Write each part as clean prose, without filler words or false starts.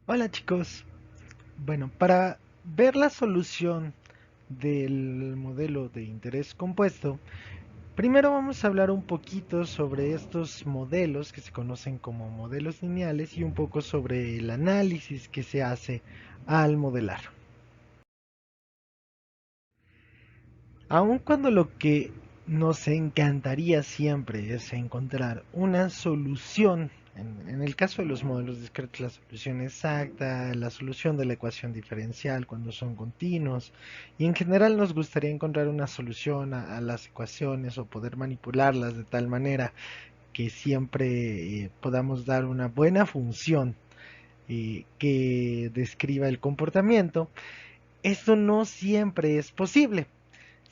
Hola chicos, bueno, para ver la solución del modelo de interés compuesto, primero vamos a hablar un poquito sobre estos modelos que se conocen como modelos lineales y un poco sobre el análisis que se hace al modelar. Aun cuando lo que nos encantaría siempre es encontrar una solución, en el caso de los modelos discretos, la solución exacta, la solución de la ecuación diferencial cuando son continuos, y en general nos gustaría encontrar una solución a las ecuaciones o poder manipularlas de tal manera que siempre podamos dar una buena función que describa el comportamiento. Esto no siempre es posible.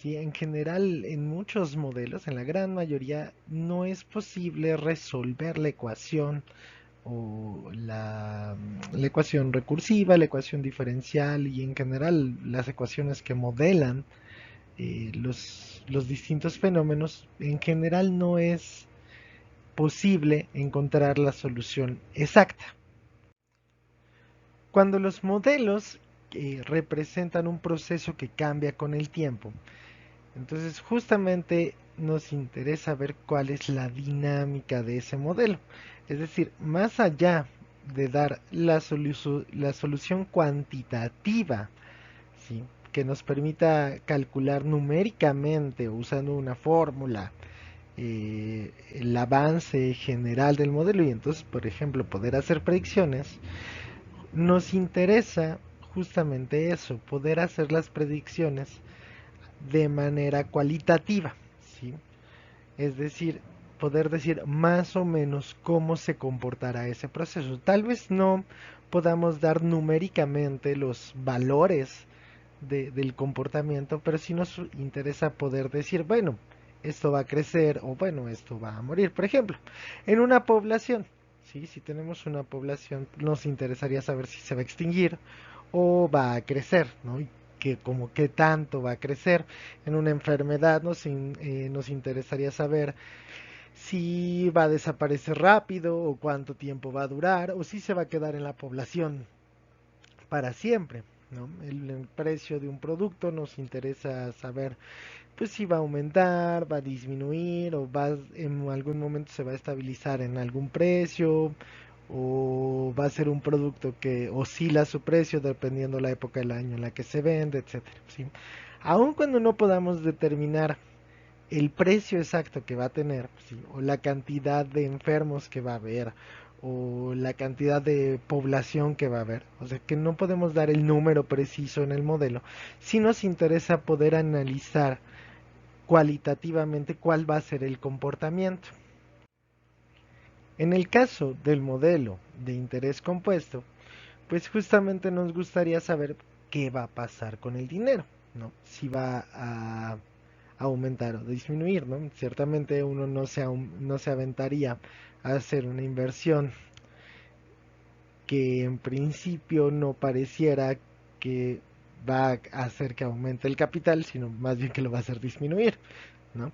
Sí, en general, en muchos modelos, en la gran mayoría, no es posible resolver la ecuación o la ecuación recursiva, la ecuación diferencial y en general las ecuaciones que modelan los distintos fenómenos. En general no es posible encontrar la solución exacta. Cuando los modelos representan un proceso que cambia con el tiempo, entonces justamente nos interesa ver cuál es la dinámica de ese modelo. Es decir, más allá de dar la solución cuantitativa, ¿sí?, que nos permita calcular numéricamente o usando una fórmula el avance general del modelo y entonces, por ejemplo, poder hacer predicciones, nos interesa justamente eso, poder hacer las predicciones de manera cualitativa, ¿sí? Es decir, poder decir más o menos cómo se comportará ese proceso. Tal vez no podamos dar numéricamente los valores del comportamiento, pero sí nos interesa poder decir, bueno, esto va a crecer o bueno, esto va a morir. Por ejemplo, en una población, ¿sí? Si tenemos una población, nos interesaría saber si se va a extinguir o va a crecer, ¿no? Y que como qué tanto va a crecer. En una enfermedad nos interesaría saber si va a desaparecer rápido o cuánto tiempo va a durar o si se va a quedar en la población para siempre, ¿no? El precio de un producto nos interesa saber pues si va a aumentar, va a disminuir o va en algún momento se va a estabilizar en algún precio o va a ser un producto que oscila su precio dependiendo la época del año en la que se vende, etcétera, ¿sí? Aun cuando no podamos determinar el precio exacto que va a tener, ¿sí?, o la cantidad de enfermos que va a haber, o la cantidad de población que va a haber. O sea que no podemos dar el número preciso en el modelo. Si nos interesa poder analizar cualitativamente cuál va a ser el comportamiento. En el caso del modelo de interés compuesto, pues justamente nos gustaría saber qué va a pasar con el dinero, ¿no? Si va a aumentar o disminuir, ¿no? Ciertamente uno no se aventaría a hacer una inversión que en principio no pareciera que va a hacer que aumente el capital, sino más bien que lo va a hacer disminuir, ¿no?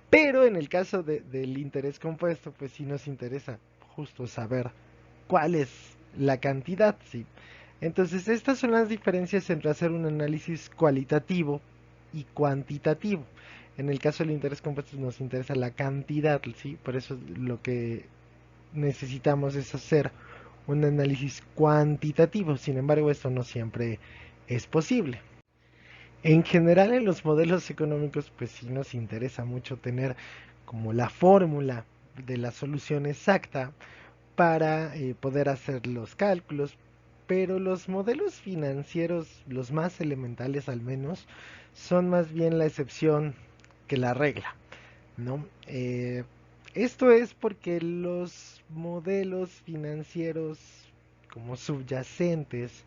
Pero en el caso del interés compuesto, pues sí nos interesa justo saber cuál es la cantidad, ¿sí? Entonces, estas son las diferencias entre hacer un análisis cualitativo y cuantitativo. En el caso del interés compuesto nos interesa la cantidad, ¿sí? Por eso lo que necesitamos es hacer un análisis cuantitativo. Sin embargo, esto no siempre es posible. En general, en los modelos económicos, pues sí nos interesa mucho tener como la fórmula de la solución exacta para poder hacer los cálculos, pero los modelos financieros, los más elementales al menos, son más bien la excepción que la regla, ¿no? Esto es porque los modelos financieros como subyacentes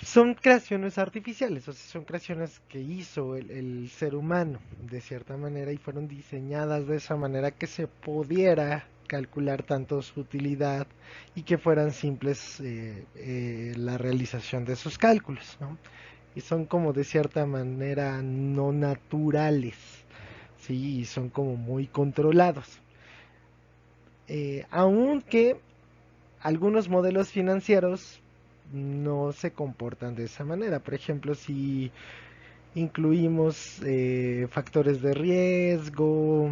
son creaciones artificiales, o sea, son creaciones que hizo el ser humano de cierta manera y fueron diseñadas de esa manera que se pudiera calcular tanto su utilidad y que fueran simples la realización de esos cálculos, ¿no? Y son como de cierta manera no naturales, ¿sí? Y son como muy controlados. Aunque algunos modelos financieros no se comportan de esa manera. Por ejemplo, si incluimos factores de riesgo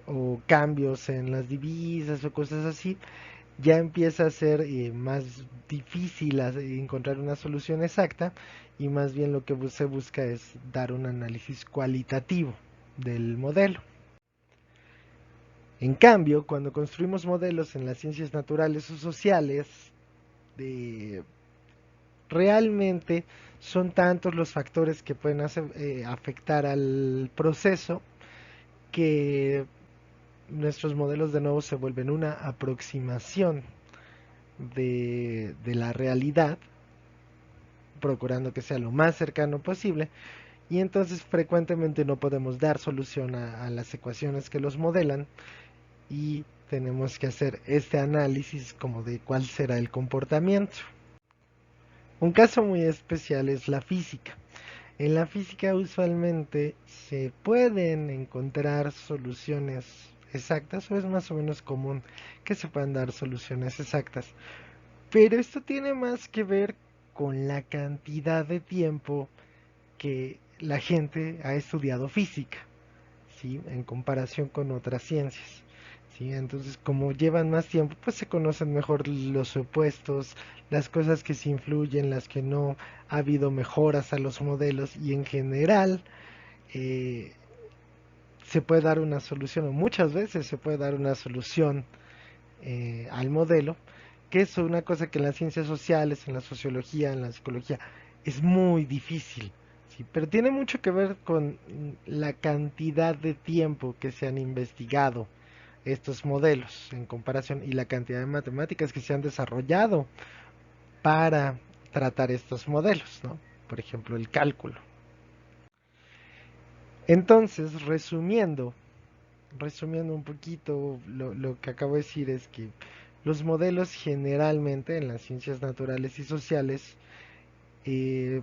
o cambios en las divisas o cosas así, ya empieza a ser más difícil encontrar una solución exacta, y más bien lo que se busca es dar un análisis cualitativo del modelo. En cambio, cuando construimos modelos en las ciencias naturales o sociales, de realmente son tantos los factores que pueden afectar al proceso, que nuestros modelos de nuevo se vuelven una aproximación de la realidad, procurando que sea lo más cercano posible, y entonces frecuentemente no podemos dar solución a las ecuaciones que los modelan, y tenemos que hacer este análisis como de cuál será el comportamiento. Un caso muy especial es la física. En la física usualmente se pueden encontrar soluciones exactas, o es más o menos común que se puedan dar soluciones exactas. Pero esto tiene más que ver con la cantidad de tiempo que la gente ha estudiado física, ¿sí? En comparación con otras ciencias. ¿Sí? Entonces, como llevan más tiempo, pues se conocen mejor los opuestos, las cosas que se influyen, las que no, ha habido mejoras a los modelos, y en general eh, se puede dar una solución, o muchas veces se puede dar una solución al modelo, que es una cosa que en las ciencias sociales, en la sociología, en la psicología, es muy difícil. ¿Sí? Pero tiene mucho que ver con la cantidad de tiempo que se han investigado estos modelos en comparación, y la cantidad de matemáticas que se han desarrollado para tratar estos modelos, ¿no? Por ejemplo, el cálculo. Entonces, resumiendo un poquito lo que acabo de decir, es que los modelos generalmente en las ciencias naturales y sociales eh,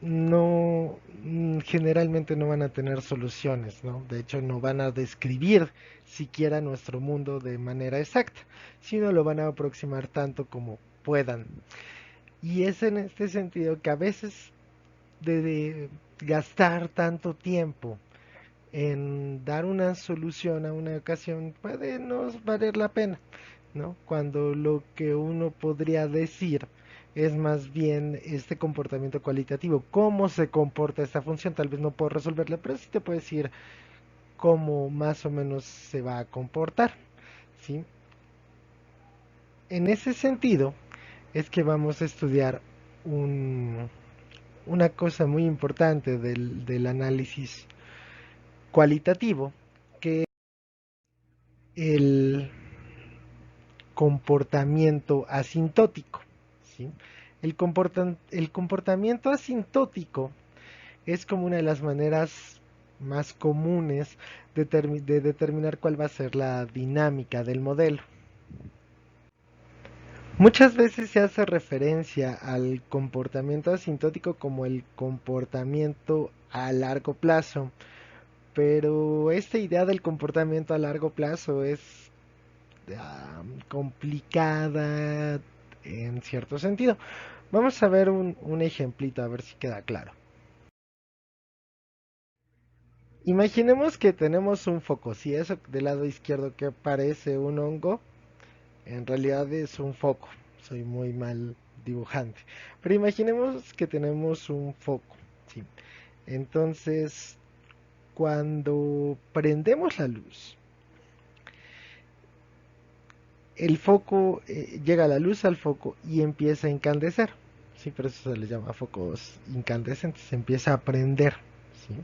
no generalmente no van a tener soluciones, ¿no? De hecho, no van a describir siquiera nuestro mundo de manera exacta, sino lo van a aproximar tanto como puedan. Y es en este sentido que a veces de gastar tanto tiempo en dar una solución a una ocasión puede no valer la pena, ¿no? Cuando lo que uno podría decir es más bien este comportamiento cualitativo, cómo se comporta esta función. Tal vez no puedo resolverla, pero sí te puedo decir cómo más o menos se va a comportar, ¿sí? En ese sentido es que vamos a estudiar un, una cosa muy importante del análisis cualitativo, que es el comportamiento asintótico, ¿sí? El comportamiento asintótico es como una de las maneras más comunes de determinar cuál va a ser la dinámica del modelo. Muchas veces se hace referencia al comportamiento asintótico como el comportamiento a largo plazo, pero esta idea del comportamiento a largo plazo es complicada en cierto sentido. Vamos a ver un ejemplito a ver si queda claro. Imaginemos que tenemos un foco. Si eso del lado izquierdo que parece un hongo, en realidad es un foco. Soy muy mal dibujante. Pero imaginemos que tenemos un foco. ¿Sí? Entonces, cuando prendemos la luz, el foco llega la luz al foco y empieza a incandescer. Sí, por eso se les llama focos incandescentes. Se empieza a prender. ¿Sí?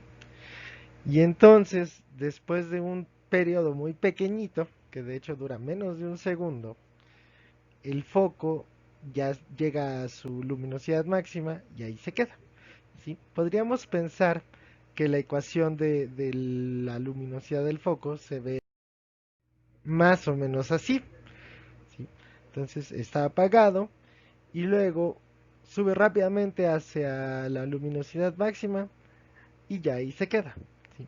Y entonces, después de un periodo muy pequeñito, que de hecho dura menos de un segundo, el foco ya llega a su luminosidad máxima y ahí se queda. ¿Sí? Podríamos pensar que la ecuación de la luminosidad del foco se ve más o menos así. ¿Sí? Entonces está apagado y luego sube rápidamente hacia la luminosidad máxima y ya ahí se queda. ¿Sí?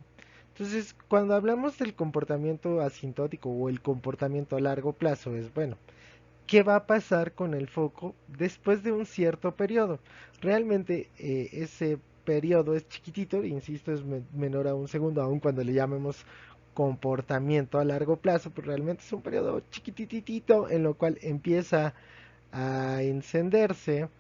Entonces, cuando hablamos del comportamiento asintótico o el comportamiento a largo plazo, es bueno, ¿qué va a pasar con el foco después de un cierto periodo? Realmente ese periodo es chiquitito, insisto, es menor a un segundo, aun cuando le llamemos comportamiento a largo plazo, pero realmente es un periodo chiquititito en lo cual empieza a encenderse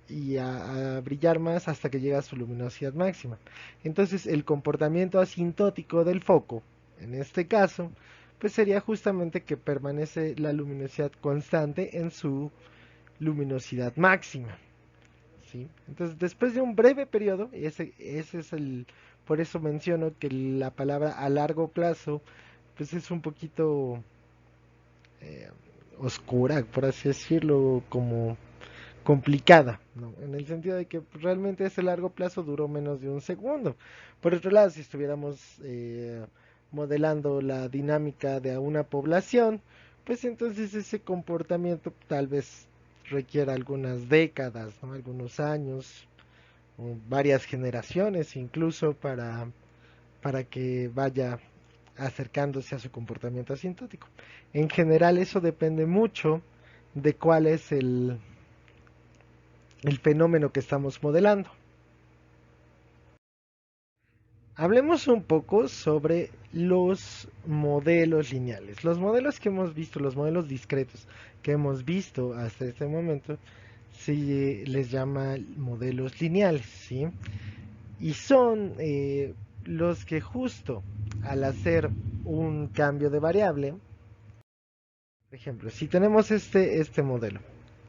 y a brillar más hasta que llega a su luminosidad máxima. Entonces el comportamiento asintótico del foco, en este caso, pues sería justamente que permanece la luminosidad constante en su luminosidad máxima. ¿Sí? Entonces después de un breve periodo, ese es el, por eso menciono que la palabra a largo plazo, pues es un poquito eh, oscura, por así decirlo, como complicada, ¿no? En el sentido de que realmente ese largo plazo duró menos de un segundo. Por otro lado, si estuviéramos modelando la dinámica de una población, pues entonces ese comportamiento tal vez requiera algunas décadas, ¿no? Algunos años, o varias generaciones incluso para que vaya acercándose a su comportamiento asintótico. En general eso depende mucho de cuál es el fenómeno que estamos modelando. Hablemos un poco sobre los modelos lineales. Los modelos que hemos visto, los modelos discretos que hemos visto hasta este momento, se les llama modelos lineales, ¿sí? Y son los que justo al hacer un cambio de variable, por ejemplo, si tenemos este modelo,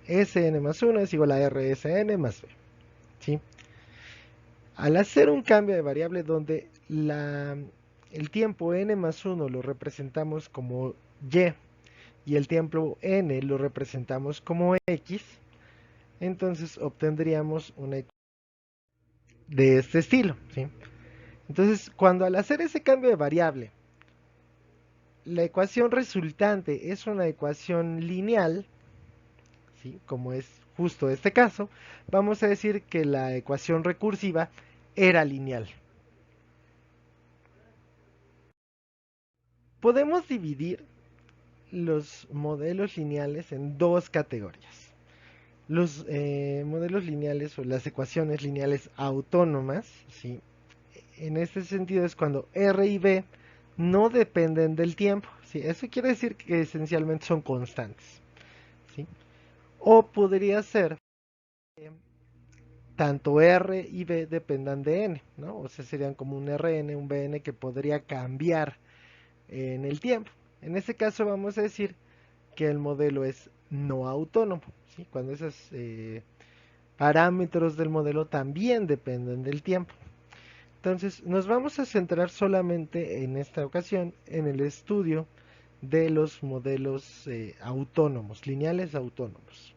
Sn más 1 es igual a Rsn más b, ¿sí? Al hacer un cambio de variable donde el tiempo n más 1 lo representamos como y y el tiempo n lo representamos como x, entonces obtendríamos una ecuación de este estilo, ¿sí? Entonces, cuando al hacer ese cambio de variable, la ecuación resultante es una ecuación lineal, ¿sí? Como es justo este caso, vamos a decir que la ecuación recursiva era lineal. Podemos dividir los modelos lineales en dos categorías. Los modelos lineales o las ecuaciones lineales autónomas, ¿sí? En este sentido es cuando R y B no dependen del tiempo, ¿sí? Eso quiere decir que esencialmente son constantes, ¿sí? O podría ser que tanto R y B dependan de N, ¿no? O sea, serían como un Rn, un Bn que podría cambiar en el tiempo. En este caso vamos a decir que el modelo es no autónomo, ¿sí? Cuando esos parámetros del modelo también dependen del tiempo. Entonces nos vamos a centrar solamente en esta ocasión en el estudio de los modelos autónomos, lineales autónomos.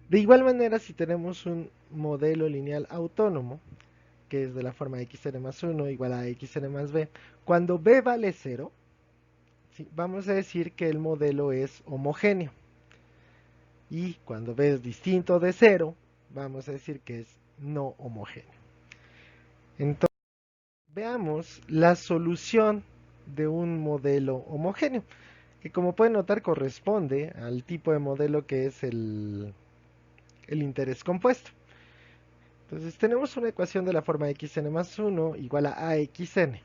De igual manera, si tenemos un modelo lineal autónomo, que es de la forma xn más 1 igual a xn más b, cuando b vale 0, ¿sí? Vamos a decir que el modelo es homogéneo. Y cuando b es distinto de 0, vamos a decir que es no homogéneo. Entonces, veamos la solución de un modelo homogéneo, que como pueden notar corresponde al tipo de modelo que es el interés compuesto. Entonces tenemos una ecuación de la forma xn más 1 igual a axn.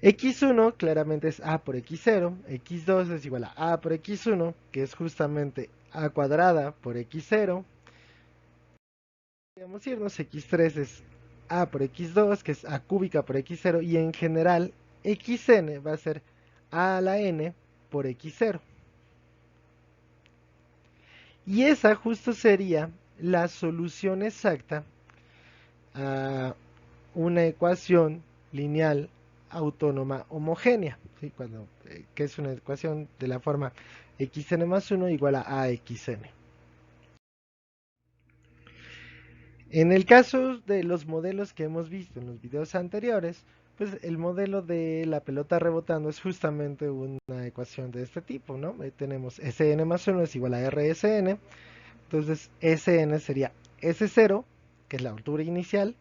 X1 claramente es A por X0, X2 es igual a por X1, que es justamente A cuadrada por X0. Podríamos irnos, X3 es A por X2, que es A cúbica por X0, y en general Xn va a ser A a la N por X0. Y esa justo sería la solución exacta a una ecuación lineal autónoma homogénea, ¿sí? Que es una ecuación de la forma xn más 1 igual a axn. En el caso de los modelos que hemos visto en los videos anteriores, pues el modelo de la pelota rebotando es justamente una ecuación de este tipo, ¿no? Tenemos Sn más 1 es igual a Rsn, entonces Sn sería S0, que es la altura inicial,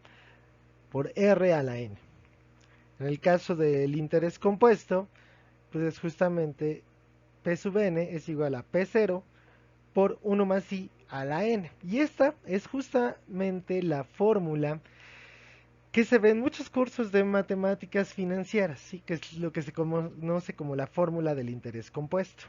por R a la n. En el caso del interés compuesto, pues es justamente P sub n es igual a P0 por 1 más I a la n. Y esta es justamente la fórmula que se ve en muchos cursos de matemáticas financieras, ¿sí? Que es lo que se conoce como la fórmula del interés compuesto.